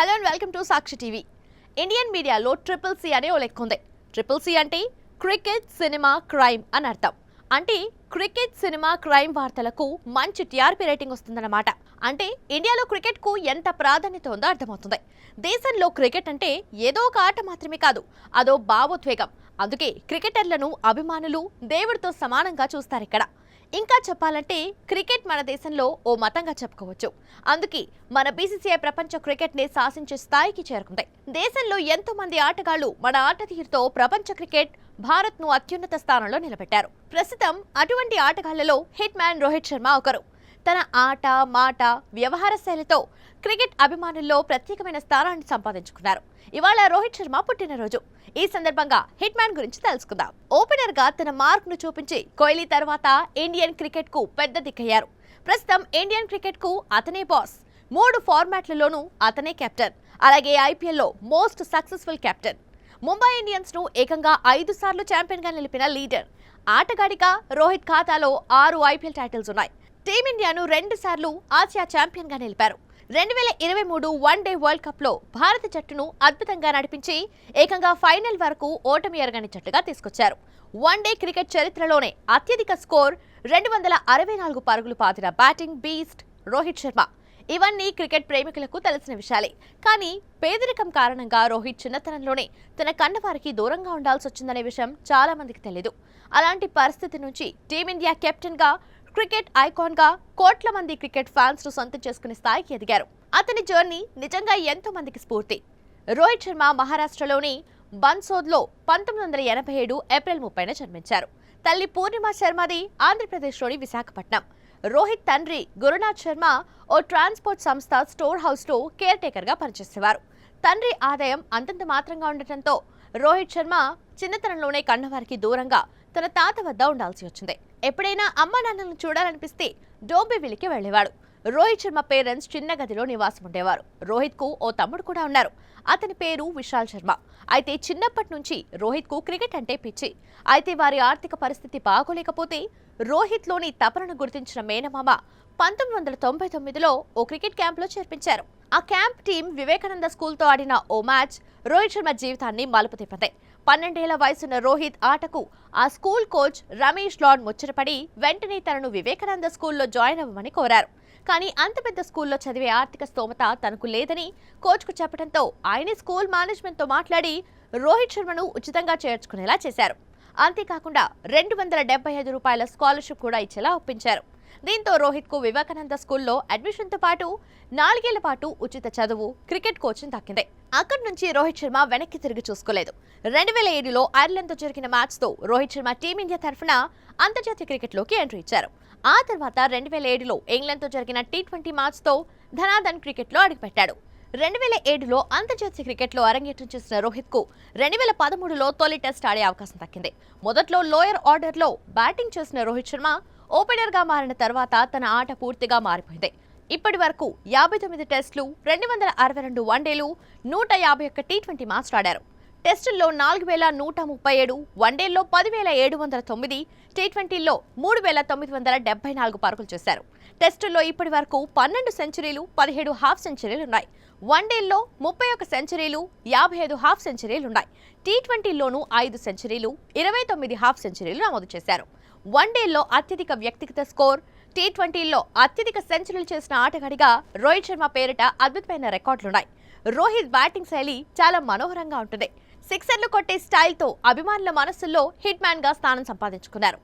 Hello and welcome to Sakshi TV. Indian మీడియాలో triple C అనే ఓ లెక్క ఉంది. ట్రిపుల్ సి అంటే క్రికెట్, సినిమా, క్రైమ్ అని అర్థం. అంటే క్రికెట్, సినిమా, క్రైమ్ వార్తలకు మంచి టీఆర్పీ రేటింగ్ వస్తుందన్నమాట. అంటే ఇండియాలో క్రికెట్ కు ఎంత ప్రాధాన్యత ఉందో అర్థమవుతుంది. దేశంలో క్రికెట్ అంటే ఏదో ఒక ఆట మాత్రమే కాదు, అదో భావోద్వేగం. అందుకే క్రికెటర్లను అభిమానులు దేవుడితో సమానంగా చూస్తారు ఇక్కడ. ఇంకా చెప్పాలంటే క్రికెట్ మన దేశంలో ఓ మతంగా చెప్పుకోవచ్చు. అందుకే మన బీసీసీఐ ప్రపంచ క్రికెట్ ని శాసించే స్థాయికి చేరుకుంది. దేశంలో ఎంతో మంది ఆటగాళ్లు మన ఆట తీరుతో ప్రపంచ క్రికెట్ భారత్ ను అత్యున్నత స్థానంలో నిలబెట్టారు. ప్రస్తుతం అటువంటి ఆటగాళ్లలో హిట్ మ్యాన్ రోహిత్ శర్మ ఒకరు. తన ఆట, మాట, వ్యవహార శైలితో క్రికెట్ అభిమానుల్లో ప్రత్యేకమైన స్థానాన్ని సంపాదించుకున్నారు. ఇవాళ రోహిత్ శర్మ పుట్టినరోజు. ఈ సందర్భంగా హిట్ మ్యాన్ గురించి తెలుసుకుందాం. ఓపెనర్ గా తన మార్క్ ను చూపించి కోహ్లీ తర్వాత ఇండియన్ క్రికెట్ కు పెద్ద దిక్కయ్యారు. ప్రస్తుతం ఇండియన్ క్రికెట్ కు అతనే బాస్. 3 ఫార్మాట్లలోనూ అతనే కెప్టెన్. అలాగే ఐపీఎల్ లో most successful captain. Mumbai Indians ను ఏకంగా 5 సార్లు ఛాంపియన్ గా నిలిపిన లీడర్. ఆటగాడిగా రోహిత్ ఖాతాలో 6 ఐపీఎల్ టైటిల్స్ ఉన్నాయి. టీమిండియాను 2 సార్లు ఆసియా ఛాంపియన్ గా నిలిపారు. 2023 వన్డే వరల్డ్ కప్ లో భారత జట్టును అద్భుతంగా నడిపించి ఏకంగా ఫైనల్ వరకు ఓటమి ఎరగని జట్టుగా తీసుకొచ్చారు. వన్డే క్రికెట్ చరిత్రలోనే అత్యధిక స్కోర్ 264 పరుగులు పాతిన బ్యాటింగ్ బీస్ట్ రోహిత్ శర్మ. ఇవన్నీ క్రికెట్ ప్రేమికులకు తెలిసిన విషయాలే. కానీ పేదరికం కారణంగా రోహిత్ చిన్నతనంలోనే తన కన్నవారికి దూరంగా ఉండాల్సి వచ్చిందనే విషయం చాలా మందికి తెలియదు. అలాంటి పరిస్థితి నుంచి టీమిండియా కెప్టెన్ గా, క్రికెట్ ఐకాన్ గా కోట్ల మంది క్రికెట్ ఫ్యాన్స్ ను సొంతం చేసుకునే స్థాయికి ఎదిగారు. అతని జర్నీ నిజంగా ఎంతో మందికి స్ఫూర్తి. రోహిత్ శర్మ మహారాష్ట్రలోని బన్సోద్ లో 1987 ఏప్రిల్ 30న జన్మించారు. తల్లి పూర్ణిమ శర్మది ఆంధ్రప్రదేశ్లోని విశాఖపట్నం. రోహిత్ తండ్రి గురునాథ్ శర్మ ఓ ట్రాన్స్పోర్ట్ సంస్థ స్టోర్ హౌస్ లో కేర్ టేకర్ గా పనిచేసేవారు. తండ్రి ఆదాయం అంతంత మాత్రంగా ఉండటంతో రోహిత్ శర్మ చిన్నతనంలోనే కన్నవారికి దూరంగా తన తాత వద్ద ఉండాల్సి వచ్చింది. ఎప్పుడైనా అమ్మా నాన్నలను చూడాలనిపిస్తే డోంబివిలికి వెళ్లేవాడు. రోహిత్ శర్మ పేరెంట్స్ చిన్న గదిలో నివాసం ఉండేవారు. రోహిత్ కు ఓ తమ్ముడు కూడా ఉన్నారు. అతని పేరు విశాల్ శర్మ. అయితే చిన్నప్పటి నుంచి రోహిత్ కు క్రికెట్ అంటే పిచ్చి. అయితే వారి ఆర్థిక పరిస్థితి బాగోలేకపోతే రోహిత్ లోని తపనను గుర్తించిన మేనమామ 1999లో ఓ క్రికెట్ క్యాంప్ లో చేర్పించారు. ఆ క్యాంప్ టీం వివేకానంద స్కూల్ తో ఆడిన ఓ మ్యాచ్ రోహిత్ శర్మ జీవితాన్ని మలుపు తిప్పింది. 12 ఏళ్ల వయసున్న రోహిత్ ఆటకు ఆ స్కూల్ కోచ్ రమేష్ లాడ్ ముచ్చటపడి వెంటనే తనను వివేకానంద స్కూల్లో జాయిన్ అవ్వమని కోరారు. కానీ అంత పెద్ద స్కూల్లో చదివే ఆర్థిక స్తోమత తనకు లేదని కోచ్కు చెప్పడంతో ఆయనే స్కూల్ మేనేజ్మెంట్ తో మాట్లాడి రోహిత్ శర్మను ఉచితంగా చేర్చుకునేలా చేశారు. అంతేకాకుండా 275 రూపాయల స్కాలర్షిప్ కూడా ఇచ్చేలా ఒప్పించారు. దీంతో రోహిత్ కు వివేకానంద స్కూల్లో అడ్మిషన్ తో పాటు 4 ఏళ్ల పాటు ఉచిత చదువు, క్రికెట్ కోచింగ్ దక్కింది. అక్కడి నుంచి రోహిత్ శర్మ వెనక్కి తిరిగి చూసుకోలేదు. 2007లో ఐర్లాండ్ తో జరిగిన మ్యాచ్ తో రోహిత్ శర్మ టీమిండియా తరఫున అంతర్జాతీయ క్రికెట్ లోకి ఎంట్రీ ఇచ్చారు. ఆ తర్వాత 2007లో ఇంగ్లాండ్ తో జరిగిన టీ20 మ్యాచ్ తో ధనాధన్ క్రికెట్ లో అడుగుపెట్టాడు. 2007లో అంతర్జాతీయ క్రికెట్ లో అరంగేట్రం చేసిన రోహిత్ కు 2013లో తొలి టెస్ట్ ఆడే అవకాశం దక్కింది. మొదట్లో లోయర్ ఆర్డర్ లో బ్యాటింగ్ చేసిన రోహిత్ శర్మ ఓపెనర్ గా మారిన తర్వాత తన ఆట పూర్తిగా మారిపోయింది. ఇప్పటి వరకు 59 టెస్టులు, 262 వన్డేలు, 151 టీ20 మ్యాచ్లు ఆడారు. టెస్టుల్లో 4137, వన్డేల్లో 10709, టీ20లో 3974 పరుగులు చేశారు. టెస్టుల్లో ఇప్పటి వరకు 12 సెంచరీలు, 17 హాఫ్ సెంచరీలు ఉన్నాయి. వన్డేల్లో 31 సెంచరీలు, 55 హాఫ్ సెంచరీలు ఉన్నాయి. టీ20లోనూ 5 సెంచరీలు, 29 హాఫ్ సెంచరీలు నమోదు చేశారు. వన్డేల్లో అత్యధిక వ్యక్తిగత స్కోర్, టీ20లో అత్యధిక సెంచరీలు చేసిన ఆటగాడిగా రోహిత్ శర్మ పేరిట అద్భుతమైన రికార్డులున్నాయి. రోహిత్ బ్యాటింగ్ శైలి చాలా మనోహరంగా ఉంటుంది. సిక్సర్లు కొట్టే స్టైల్తో అభిమానుల మనస్సుల్లో హిట్ మ్యాన్ గా స్థానం సంపాదించుకున్నారు.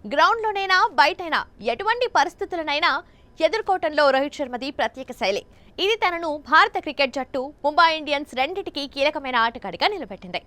గ్రౌండ్లోనైనా బయటైనా ఎటువంటి పరిస్థితులనైనా ఎదుర్కోవటంలో రోహిత్ శర్మది ప్రత్యేక శైలి. ఇది తనను భారత క్రికెట్ జట్టు, ముంబై ఇండియన్స్ రెండింటికి కీలకమైన ఆటగాడిగా నిలబెట్టింది.